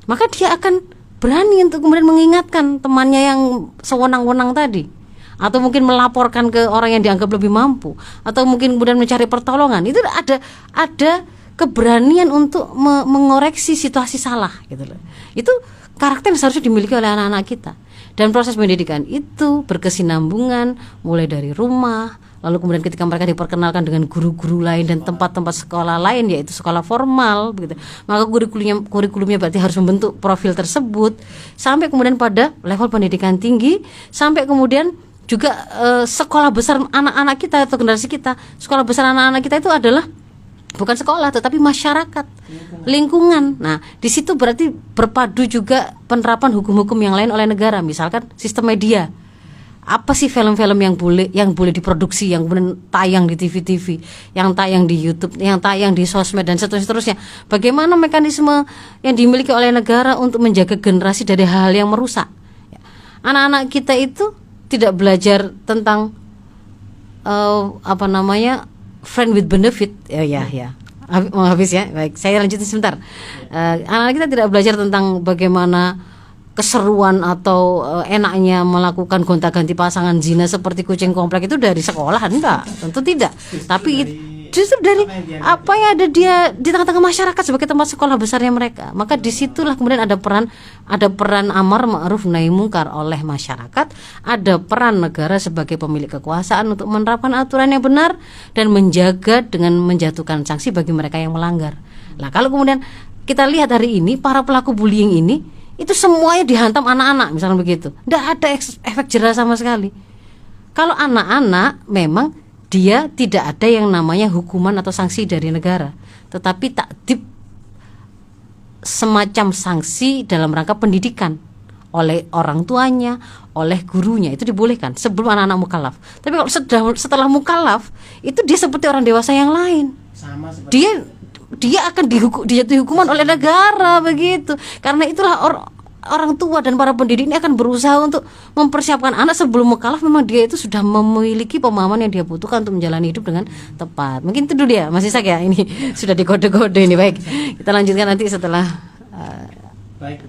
maka dia akan berani untuk kemudian mengingatkan temannya yang sewenang-wenang tadi. Atau mungkin melaporkan ke orang yang dianggap lebih mampu, atau mungkin kemudian mencari pertolongan. Itu ada keberanian untuk mengoreksi situasi salah gitu loh. Itu karakter yang seharusnya dimiliki oleh anak-anak kita. Dan proses pendidikan itu berkesinambungan mulai dari rumah, lalu kemudian ketika mereka diperkenalkan dengan guru-guru lain dan tempat-tempat sekolah lain, yaitu sekolah formal begitu. Maka kurikulumnya berarti harus membentuk profil tersebut sampai kemudian pada level pendidikan tinggi, sampai kemudian juga sekolah besar anak-anak kita atau generasi kita. Sekolah besar anak-anak kita itu adalah bukan sekolah tetapi masyarakat, lingkungan. Nah, di situ berarti berpadu juga penerapan hukum-hukum yang lain oleh negara, misalkan sistem media. Apa sih film-film yang boleh diproduksi, yang kemudian tayang di TV-TV, yang tayang di YouTube, yang tayang di sosmed dan seterusnya. Bagaimana mekanisme yang dimiliki oleh negara untuk menjaga generasi dari hal-hal yang merusak. Anak-anak kita itu tidak belajar tentang friend with benefit, ya. Mau habis ya, baik. Saya lanjutin sebentar. Anak kita tidak belajar tentang bagaimana keseruan atau enaknya melakukan gonta-ganti pasangan zina seperti kucing komplek itu dari sekolah, enggak, tentu tidak. Tapi justru dari apa yang ada dia di tengah-tengah masyarakat sebagai tempat sekolah besarnya mereka. Maka disitulah kemudian ada peran amar ma'ruf nahi mungkar oleh masyarakat, ada peran negara sebagai pemilik kekuasaan untuk menerapkan aturan yang benar dan menjaga dengan menjatuhkan sanksi bagi mereka yang melanggar. Nah, kalau kemudian kita lihat hari ini para pelaku bullying ini itu semuanya dihantam anak-anak, misalnya begitu. Tidak ada efek jerah sama sekali. Kalau anak-anak memang dia tidak ada yang namanya hukuman atau sanksi dari negara, tetapi takdib semacam sanksi dalam rangka pendidikan oleh orang tuanya, oleh gurunya, itu dibolehkan sebelum anak-anak mukallaf. Tapi kalau setelah mukallaf itu dia seperti orang dewasa yang lain. Sama seperti dia akan dijatuhi hukuman oleh negara begitu. Karena itulah orang tua dan para pendidik ini akan berusaha untuk mempersiapkan anak sebelum mukallaf. Memang dia itu sudah memiliki pemahaman yang dia butuhkan untuk menjalani hidup dengan tepat. Mungkin itu dulu ya Mas Ishak ya, ini sudah dikode-kode ini. Baik, kita lanjutkan nanti setelah baik.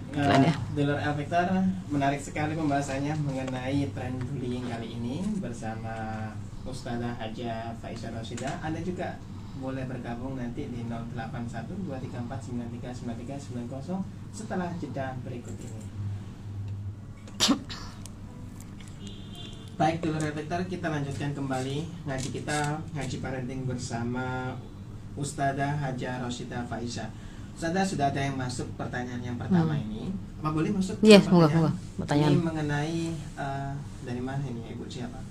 Dulur El Victor, menarik sekali pembahasannya mengenai tren bullying kali ini bersama Ustazah Haja Faisha Rosida. Anda juga boleh bergabung nanti di 081234939390 setelah jeda berikut ini. Baik, dulur Victor, kita lanjutkan kembali ngaji kita, ngaji parenting bersama Ustazah Haja Rosida Faisha. Ustazah, sudah ada yang masuk pertanyaan yang pertama ini. Apa boleh masuk? Iya, semoga pertanyaan. Ini mengenai dari mana ini, Ibu siapa?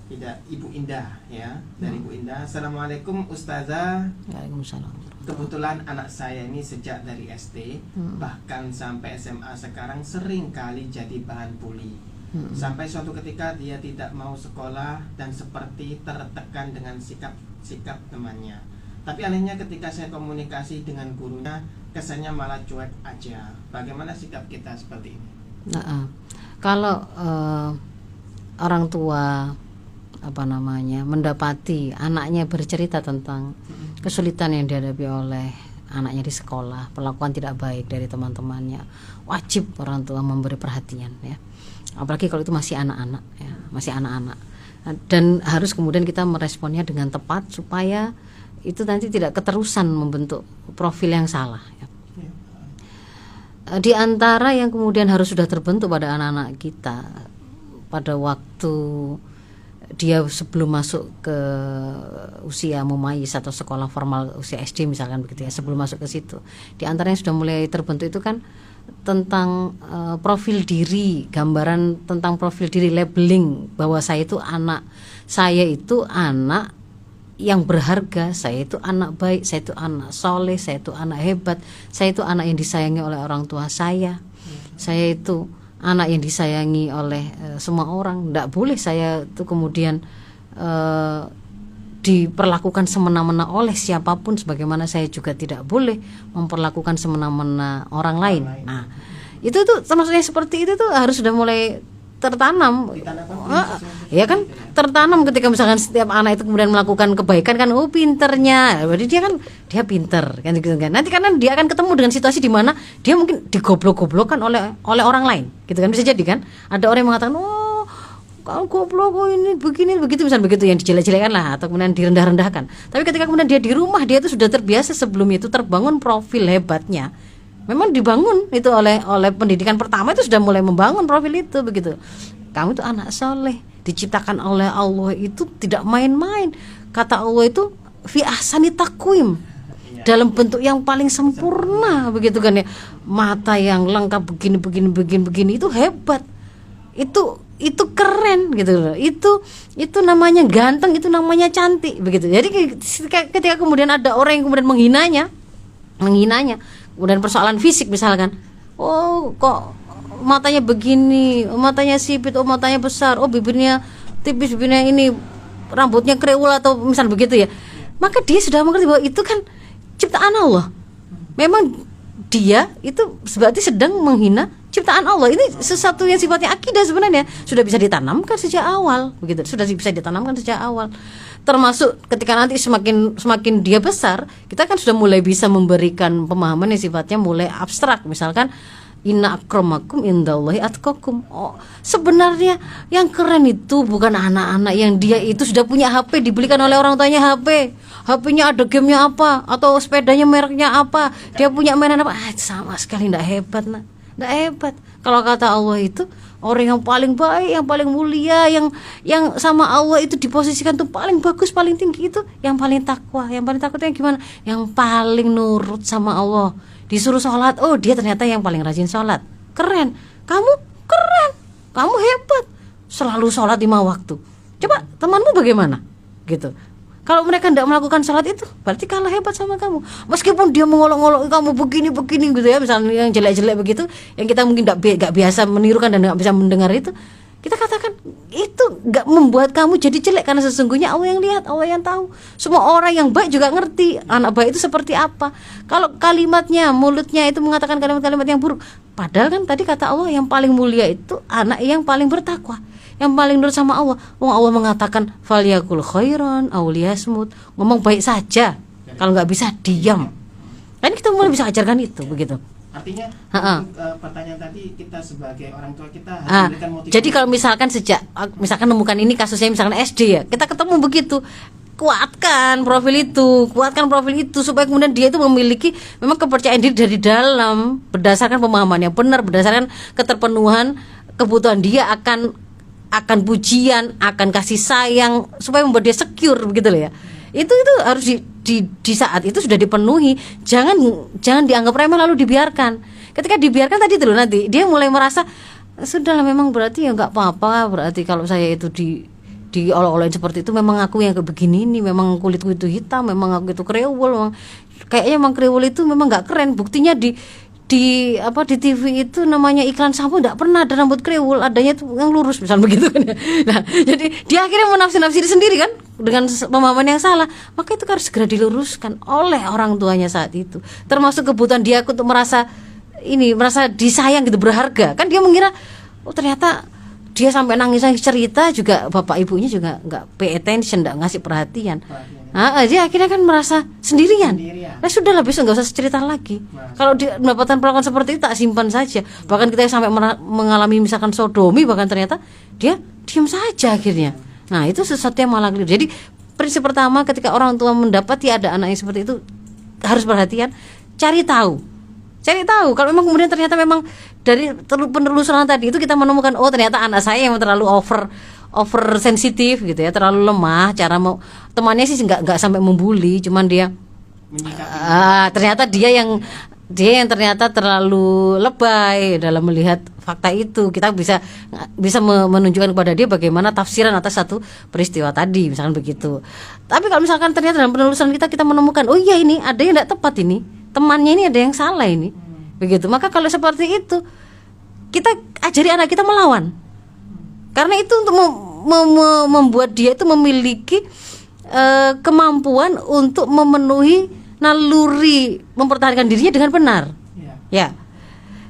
Tidak, Ibu Indah ya, dari Ibu Indah. Assalamualaikum Ustazah. Waalaikumsalam. Kebetulan anak saya ini sejak dari SD bahkan sampai SMA sekarang sering kali jadi bahan bully. Sampai suatu ketika dia tidak mau sekolah dan seperti tertekan dengan sikap temannya. Tapi anehnya ketika saya komunikasi dengan gurunya, kesannya malah cuek aja. Bagaimana sikap kita seperti ini? Kalau orang tua mendapati anaknya bercerita tentang kesulitan yang dihadapi oleh anaknya di sekolah, perlakuan tidak baik dari teman-temannya, wajib orang tua memberi perhatian ya. Apalagi kalau itu masih anak-anak ya, masih anak-anak. Dan harus kemudian kita meresponnya dengan tepat supaya itu nanti tidak keterusan membentuk profil yang salah ya. Di antara yang kemudian harus sudah terbentuk pada anak-anak kita pada waktu dia sebelum masuk ke usia mumayyiz atau sekolah formal usia SD misalkan begitu ya, sebelum masuk ke situ, di antaranya sudah mulai terbentuk itu kan tentang profil diri, gambaran tentang profil diri, labeling bahwa saya itu anak yang berharga, saya itu anak baik, saya itu anak soleh, saya itu anak hebat, saya itu anak yang disayangi oleh orang tua saya itu anak yang disayangi oleh semua orang. Tidak boleh saya itu kemudian diperlakukan semena-mena oleh siapapun, sebagaimana saya juga tidak boleh memperlakukan semena-mena orang lain. Nah, itu tuh maksudnya seperti itu tuh harus sudah mulai tertanam. Ya kan, tertanam ketika misalkan setiap anak itu kemudian melakukan kebaikan kan, oh pinternya, berarti dia pinter kan gitu kan. Nanti karena dia akan ketemu dengan situasi di mana dia mungkin digoblok-goblokan oleh orang lain gitu kan, bisa jadi kan. Ada orang yang mengatakan, oh kau goblok, kau ini begini begitu, misal begitu, yang dijelek-jelekan lah atau kemudian direndah-rendahkan. Tapi ketika kemudian dia di rumah, dia itu sudah terbiasa sebelum itu terbangun profil hebatnya. Memang dibangun itu oleh pendidikan pertama, itu sudah mulai membangun profil itu begitu. Kamu itu anak soleh, diciptakan oleh Allah itu tidak main-main. Kata Allah itu fi ahsani taqwim, dalam bentuk yang paling sempurna begitu kan ya. Mata yang lengkap begini itu hebat. Itu keren gitu loh. Itu namanya ganteng, itu namanya cantik begitu. Jadi ketika kemudian ada orang yang kemudian menghinanya, kemudian persoalan fisik misalkan, oh kok matanya begini, matanya sipit, oh matanya besar, oh bibirnya tipis, bibirnya ini, rambutnya kriwul atau misal begitu ya, maka dia sudah mengerti bahwa itu kan ciptaan Allah. Memang dia itu berarti sedang menghina ciptaan Allah. Ini sesuatu yang sifatnya akidah sebenarnya, sudah bisa ditanamkan sejak awal begitu, sudah bisa ditanamkan sejak awal. Termasuk ketika nanti semakin dia besar, kita kan sudah mulai bisa memberikan pemahaman yang sifatnya mulai abstrak. Misalkan inna akramakum indallahi atqakum. Oh, sebenarnya yang keren itu bukan anak-anak yang dia itu sudah punya HP, dibelikan oleh orang tuanya HP. HP-nya ada gamenya apa, atau sepedanya mereknya apa, dia punya mainan apa, sama sekali tidak hebat, nak. Tidak hebat. Kalau kata Allah itu orang yang paling baik, yang paling mulia, yang sama Allah itu diposisikan tuh paling bagus, paling tinggi itu yang paling takwa. Yang paling takwa itu yang gimana? Yang paling nurut sama Allah. Disuruh sholat, oh dia ternyata yang paling rajin sholat. Keren. Kamu keren, kamu hebat, selalu sholat 5 waktu. Coba temanmu bagaimana gitu. Kalau mereka tidak melakukan sholat itu, berarti kalah hebat sama kamu. Meskipun dia mengolok-olok kamu begini gitu ya, misalnya yang jelek-jelek begitu, yang kita mungkin tidak biasa menirukan dan tidak bisa mendengar itu, kita katakan itu nggak membuat kamu jadi jelek, karena sesungguhnya Allah yang lihat, Allah yang tahu. Semua orang yang baik juga ngerti anak baik itu seperti apa. Kalau kalimatnya, mulutnya itu mengatakan kalimat-kalimat yang buruk, padahal kan tadi kata Allah yang paling mulia itu anak yang paling bertakwa, yang paling nurut sama Allah. Allah mengatakan falyakul khairan aw liyasmut, ngomong baik saja, kalau nggak bisa diam. Kan kita mulai bisa ajarkan itu begitu. Artinya untuk pertanyaan tadi, kita sebagai orang tua kita harus memberikan motivasi. Jadi kalau misalkan nemukan ini kasusnya misalkan SD ya, kita ketemu begitu, kuatkan profil itu supaya kemudian dia itu memiliki memang kepercayaan diri dari dalam, berdasarkan pemahaman yang benar, berdasarkan keterpenuhan kebutuhan dia akan pujian, akan kasih sayang, supaya membuat dia secure begitu loh ya. Itu harus di saat itu sudah dipenuhi. Jangan dianggap remeh lalu dibiarkan. Ketika dibiarkan tadi dulu, nanti dia mulai merasa sudahlah, memang berarti ya nggak apa-apa, berarti kalau saya itu diolok-olokin seperti itu, memang aku yang kayak begini nih, memang kulitku itu hitam, memang aku itu kriwul, memang kayaknya memang kriwul itu memang nggak keren. Buktinya di TV itu namanya iklan sampo tidak pernah ada rambut kriwul, adanya tuh yang lurus misalnya begitu kan ya. Nah, jadi dia akhirnya menafsir sendiri kan dengan pemahaman yang salah. Maka itu harus segera diluruskan oleh orang tuanya saat itu. Termasuk kebutuhan dia untuk merasa disayang gitu, berharga. Kan dia mengira ternyata dia sampai nangis cerita juga bapak ibunya juga nggak pay attention, nggak ngasih perhatian. Dia akhirnya kan merasa sendirian. Nah sudahlah, besok nggak usah cerita lagi. Kalau dia mendapatkan perlakuan seperti itu, tak simpan saja. Bahkan kita sampai mengalami misalkan sodomi, bahkan ternyata dia diam saja akhirnya. Nah itu sesuatu yang malah keliru. Jadi prinsip pertama ketika orang tua mendapati ada anak yang seperti itu, harus perhatian, cari tahu. Kalau memang kemudian ternyata memang dari penelusuran tadi itu kita menemukan, oh ternyata anak saya yang terlalu over sensitif gitu ya, terlalu lemah, temannya sih nggak sampai membuli, cuman dia ternyata dia yang ternyata terlalu lebay dalam melihat fakta itu. Kita bisa menunjukkan kepada dia bagaimana tafsiran atas satu peristiwa tadi, misalkan begitu. Tapi kalau misalkan ternyata dalam penelusuran kita menemukan, oh iya ini ada yang tidak tepat, ini temannya ini ada yang salah ini begitu, maka kalau seperti itu kita ajari anak kita melawan, karena itu untuk membuat dia itu memiliki kemampuan untuk memenuhi naluri mempertahankan dirinya dengan benar. Ya.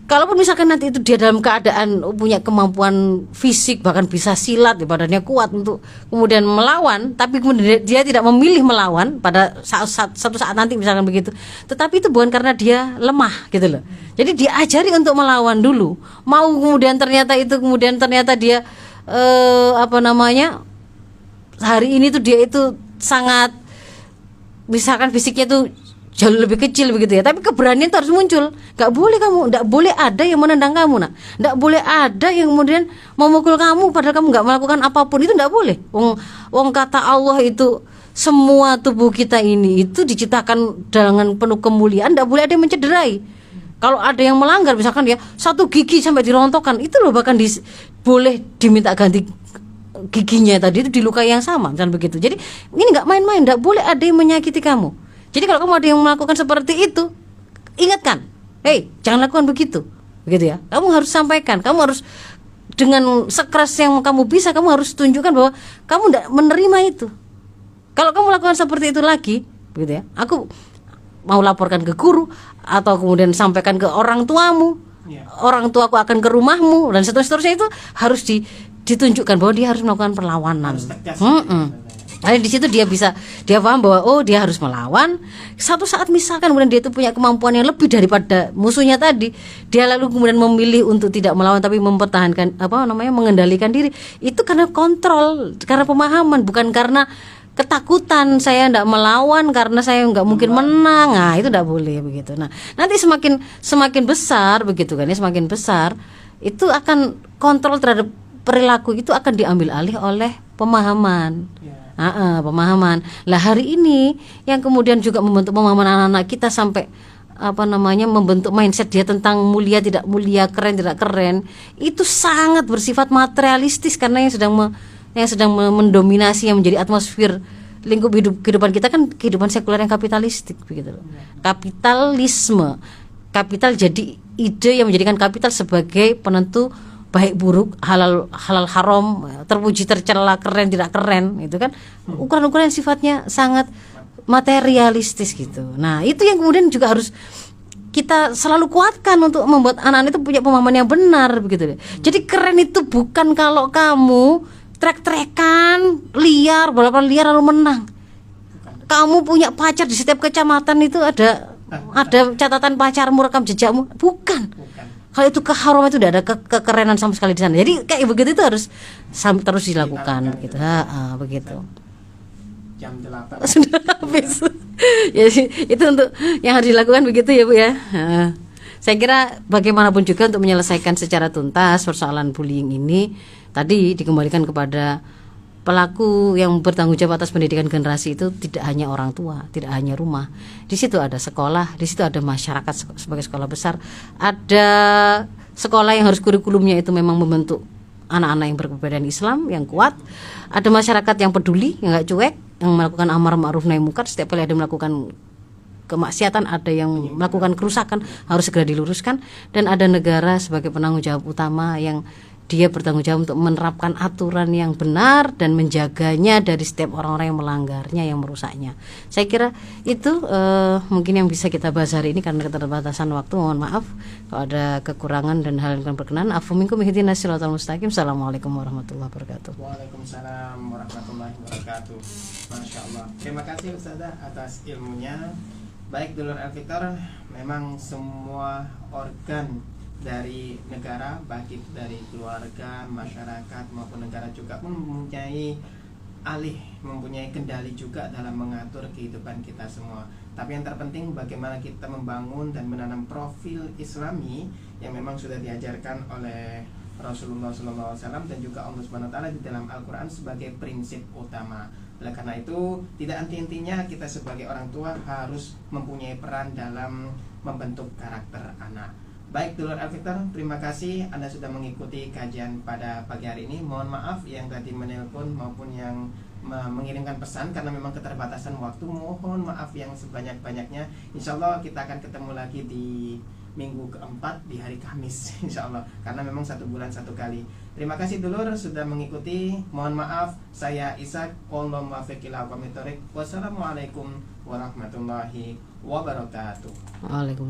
Kalaupun misalkan nanti itu dia dalam keadaan punya kemampuan fisik, bahkan bisa silat, badannya kuat untuk kemudian melawan, tapi kemudian dia tidak memilih melawan pada satu saat nanti misalkan begitu. Tetapi itu bukan karena dia lemah gitu loh. Jadi diajari untuk melawan dulu. Mau kemudian ternyata dia hari ini tuh dia itu sangat, misalkan fisiknya tuh jauh lebih kecil begitu ya, tapi keberanian itu harus muncul. Nggak boleh ada yang menendang kamu, nak. Nggak boleh ada yang kemudian memukul kamu padahal kamu nggak melakukan apapun, itu nggak boleh. Wong kata Allah itu semua tubuh kita ini itu diciptakan dengan penuh kemuliaan, nggak boleh ada yang mencederai. Kalau ada yang melanggar, misalkan dia satu gigi sampai dirontokkan, itu loh bahkan boleh diminta ganti giginya tadi itu di luka yang sama, misalkan begitu. Jadi ini nggak main-main, nggak boleh ada yang menyakiti kamu. Jadi kalau kamu ada yang melakukan seperti itu, ingatkan, hei, jangan lakukan begitu ya. Kamu harus sampaikan, kamu harus dengan sekeras yang kamu bisa, kamu harus tunjukkan bahwa kamu tidak menerima itu. Kalau kamu lakukan seperti itu lagi, begitu ya, aku mau laporkan ke guru atau kemudian sampaikan ke orang tuamu, orang tuaku akan ke rumahmu dan seterusnya, itu harus ditunjukkan bahwa dia harus melakukan perlawanan. Nah, di situ dia paham bahwa dia harus melawan. Satu saat misalkan kemudian dia itu punya kemampuan yang lebih daripada musuhnya tadi, dia lalu kemudian memilih untuk tidak melawan tapi mempertahankan mengendalikan diri. Itu karena kontrol, karena pemahaman, bukan karena ketakutan. Saya tidak melawan karena saya nggak mungkin menang. Nah, itu tidak boleh begitu. Nah, nanti semakin besar begitu kan ya, semakin besar itu akan kontrol terhadap perilaku itu akan diambil alih oleh pemahaman. Pemahaman. Lah hari ini yang kemudian juga membentuk pemahaman anak-anak kita sampai membentuk mindset dia tentang mulia tidak mulia, keren tidak keren, itu sangat bersifat materialistis karena yang sedang mendominasi, yang menjadi atmosfer lingkup kehidupan kita kan kehidupan sekuler yang kapitalistik begitu loh. Kapitalisme. Kapital jadi ide yang menjadikan kapital sebagai penentu baik buruk, halal haram, terpuji tercela, keren tidak keren, itu kan ukuran-ukuran yang sifatnya sangat materialistis gitu. Nah, itu yang kemudian juga harus kita selalu kuatkan untuk membuat anak-anak itu punya pemahaman yang benar begitu deh. Jadi keren itu bukan kalau kamu trek-trekan liar, balapan liar lalu menang. Kamu punya pacar di setiap kecamatan itu ada catatan pacarmu, rekam jejakmu, bukan. Kalau itu keharuman itu tidak ada kekerenan sama sekali di sana. Jadi kayak begitu itu harus terus dilakukan begitu. Begitu. Jam 8 sudah habis. Ya, itu untuk yang harus dilakukan begitu ya Bu ya. Saya kira bagaimanapun juga untuk menyelesaikan secara tuntas persoalan bullying ini tadi dikembalikan kepada pelaku yang bertanggung jawab atas pendidikan generasi itu tidak hanya orang tua, tidak hanya rumah. Di situ ada sekolah, di situ ada masyarakat sebagai sekolah besar, ada sekolah yang harus kurikulumnya itu memang membentuk anak-anak yang berkepribadian Islam yang kuat, ada masyarakat yang peduli, yang nggak cuek, yang melakukan amar ma'ruf nahi munkar, setiap kali ada melakukan kemaksiatan, ada yang melakukan kerusakan harus segera diluruskan, dan ada negara sebagai penanggung jawab utama yang dia bertanggung jawab untuk menerapkan aturan yang benar dan menjaganya dari setiap orang-orang yang melanggarnya, yang merusaknya. Saya kira itu mungkin yang bisa kita bahas hari ini karena keterbatasan waktu. Mohon maaf kalau ada kekurangan dan hal yang kurang berkenan. Afu minkum ihdinas siratal mustaqim. Assalamualaikum warahmatullahi wabarakatuh. Waalaikumsalam warahmatullahi wabarakatuh. Masya Allah. Terima kasih Ustazah atas ilmunya. Baik dulur Al-Fiktor, memang semua organ dari negara, baik dari keluarga, masyarakat maupun negara juga pun mempunyai kendali juga dalam mengatur kehidupan kita semua. Tapi yang terpenting bagaimana kita membangun dan menanam profil Islami yang memang sudah diajarkan oleh Rasulullah SAW dan juga Allah Subhanahu Wa Taala di dalam Al-Quran sebagai prinsip utama. Oleh karena itu tidak henti-hentinya kita sebagai orang tua harus mempunyai peran dalam membentuk karakter anak. Baik dulur Al-Fiktor, terima kasih Anda sudah mengikuti kajian pada pagi hari ini. Mohon maaf yang tadi menelpon maupun yang mengirimkan pesan karena memang keterbatasan waktu. Mohon maaf yang sebanyak-banyaknya. Insya Allah kita akan ketemu lagi di minggu keempat di hari Kamis Insya Allah, karena memang 1 bulan 1 kali. Terima kasih dulur sudah mengikuti. Mohon maaf, saya Ishak. Wassalamualaikum warahmatullahi wabarakatuh. Waalaikumsalam.